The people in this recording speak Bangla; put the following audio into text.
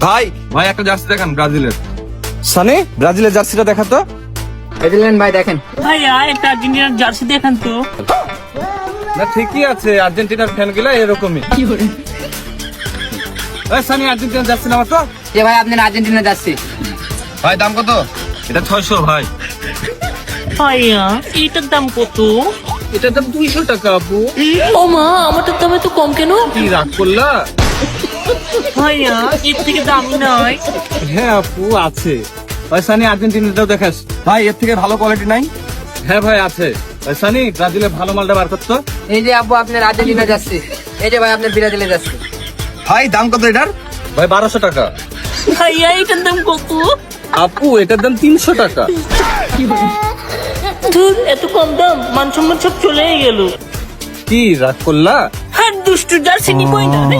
ভাই ভাই একটা জার্সি দেখান ব্রাজিলের। সানি ব্রাজিলের জার্সিটা দেখাতো। এদিলেন ভাই দেখেন। ভাইয়া একটা আর্জেন্টিনার জার্সি দেখান তো। না ঠিকই আছে, আর্জেন্টিনার ফ্যান গুলা এরকমই। এই সানি আর্জেন্টিনার জার্সি নামা তো। যে ভাই আপনার আর্জেন্টিনা যাচ্ছি। ভাই দাম কত? এটা 600 ভাই। ভাইয়া এটার দাম কত? এটার দাম 200 টাকা আপু। ও মা, আমারটার দাম এত কম কেন? কি রাগ করলা? ভাইয়া এর থেকে দামি নয়? হ্যাঁ আপু আছে। ভাই সানি আর্জেন্টিনাটাও দেখাস। ভাই এর থেকে ভালো কোয়ালিটি নাই? হ্যাঁ ভাই আছে। ভাই সানি ব্রাজিলের ভালো মালটা বার করতো। এই যে আব্বু আপনার আর্জেন্টিনা যাচ্ছি। এই যে ভাই আপনার ব্রাজিলে যাচ্ছি। ভাই দাম কত এটার? ভাই 1200 টাকা। ভাইয়া এটার দাম কত? আপু এটার দাম 300 টাকা। ধুর, এত কম দাম, মান সম্মান সব চলেই গেল। কি রাগ করলা? হ্যাঁ দুষ্টু জার্সি নিবই না রে।